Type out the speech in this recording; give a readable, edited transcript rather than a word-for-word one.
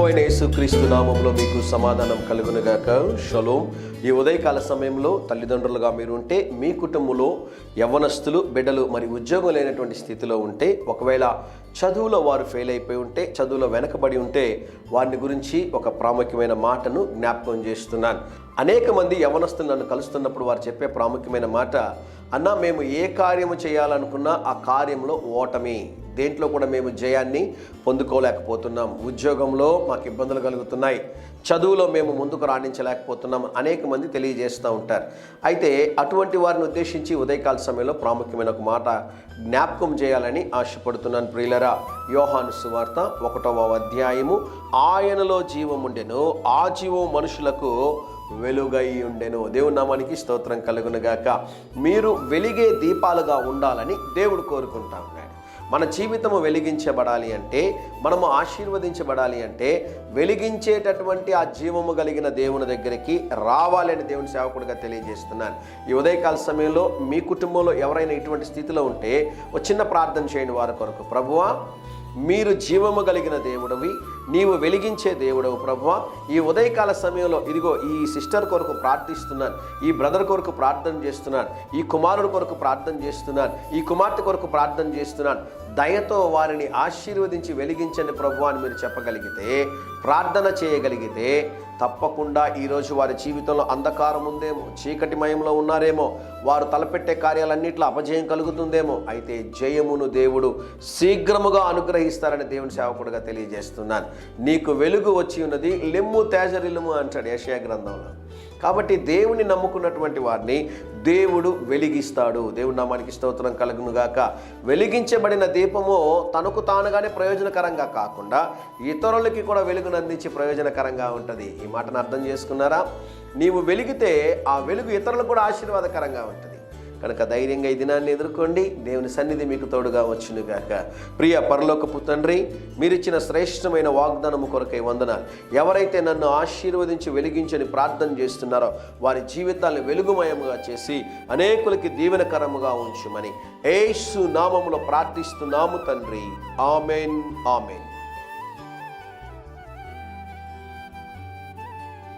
ప్రభువైన యేసుక్రీస్తు నామములో మీకు సమాధానం కలుగునుగాక. షలోం. ఈ ఉదయకాల సమయంలో తల్లిదండ్రులుగా మీరు ఉంటే, మీ కుటుంబంలో యవ్వనస్తులు బిడ్డలు మరి ఉద్యోగం లేనటువంటి స్థితిలో ఉంటే, ఒకవేళ చదువులో వారు ఫెయిల్ అయిపోయి ఉంటే, చదువులో వెనకబడి ఉంటే, వారిని గురించి ఒక ప్రాముఖ్యమైన మాటను జ్ఞాపకం చేస్తున్నాను. అనేక మంది యవ్వనస్తులు నన్ను కలుస్తున్నప్పుడు వారు చెప్పే ప్రాముఖ్యమైన మాట, అన్న మేము ఏ కార్యము చేయాలనుకున్నా ఆ కార్యంలో ఓటమి, దేంట్లో కూడా మేము జయాన్ని పొందుకోలేకపోతున్నాం, ఉద్యోగంలో మాకు ఇబ్బందులు కలుగుతున్నాయి, చదువులో మేము ముందుకు రాణించలేకపోతున్నాం అనేక మంది తెలియజేస్తూ ఉంటారు. అయితే అటువంటి వారిని ఉద్దేశించి ఉదయకాల సమయంలో ప్రాముఖ్యమైన ఒక మాట జ్ఞాపకం చేయాలని ఆశపడుతున్నాను. ప్రియులరా, యోహాను సువార్త 1వ అధ్యాయము, ఆయనలో జీవం ఉండెను, ఆ జీవం మనుషులకు వెలుగై ఉండెను. దేవుని నామానికి స్తోత్రం కలుగునుగాక. మీరు వెలిగే దీపాలుగా ఉండాలని దేవుడు కోరుకుంటా ఉన్నాడు. మన జీవితము వెలిగించబడాలి అంటే, మనము ఆశీర్వదించబడాలి అంటే, వెలిగించేటటువంటి ఆ జీవము కలిగిన దేవుని దగ్గరికి రావాలని దేవుని సేవకుడిగా తెలియజేస్తున్నాను. ఈ ఉదయకాల సమయంలో మీ కుటుంబంలో ఎవరైనా ఇటువంటి స్థితిలో ఉంటే ఒక చిన్న ప్రార్థన చేయండి వారి కొరకు. ప్రభువా, మీరు జీవము కలిగిన దేవుడవి, నీవు వెలిగించే దేవుడవు ప్రభువా. ఈ ఉదయకాల సమయంలో ఇదిగో ఈ సిస్టర్ కొరకు ప్రార్థిస్తున్నాను, ఈ బ్రదర్ కొరకు ప్రార్థన చేస్తున్నాను, ఈ కుమారుడు కొరకు ప్రార్థన చేస్తున్నాను, ఈ కుమార్తె కొరకు ప్రార్థన చేస్తున్నాను, దయతో వారిని ఆశీర్వదించి వెలిగించండి ప్రభువా అని మీరు చెప్పగలిగితే, ప్రార్థన చేయగలిగితే, తప్పకుండా ఈరోజు వారి జీవితంలో అంధకారం ఉందేమో, చీకటిమయంలో ఉన్నారేమో, వారు తలపెట్టే కార్యాలన్నింటిలో అపజయం కలుగుతుందేమో, అయితే జయమును దేవుడు శీఘ్రముగా అనుగ్రహిస్తారని దేవుని సేవకుడిగా తెలియజేస్తున్నాను. నీకు వెలుగు వచ్చి ఉన్నది, లెమ్ము తేజరిల్లుము అంటాడు యెషయా గ్రంథంలో. కాబట్టి దేవుని నమ్ముకున్నటువంటి వారిని దేవుడు వెలిగిస్తాడు. దేవుడి నామానికి స్తోత్రం కలుగునుగాక. వెలిగించబడిన దీపము తనకు తానుగానే ప్రయోజనకరంగా కాకుండా ఇతరులకి కూడా వెలుగును అందించి ప్రయోజనకరంగా ఉంటుంది. ఈ మాటను అర్థం చేసుకున్నారా? నీవు వెలిగితే ఆ వెలుగు ఇతరులకు కూడా ఆశీర్వాదకరంగా ఉంటుంది. కనుక ధైర్యంగా ఈ దినాన్ని ఎదుర్కోండి. దేవుని సన్నిధి మీకు తోడుగా వచ్చునుగాక. ప్రియ పరలోకపు తండ్రి, మీరిచ్చిన శ్రేష్టమైన వాగ్దానము కొరకై వందనాలు. ఎవరైతే నన్ను ఆశీర్వదించి వెలిగించని ప్రార్థన చేస్తున్నారో వారి జీవితాలను వెలుగుమయముగా చేసి అనేకులకి దీవెనకరముగా ఉంచుమని యేసు నామములో ప్రార్థిస్తున్నాము తండ్రి. Amen, amen.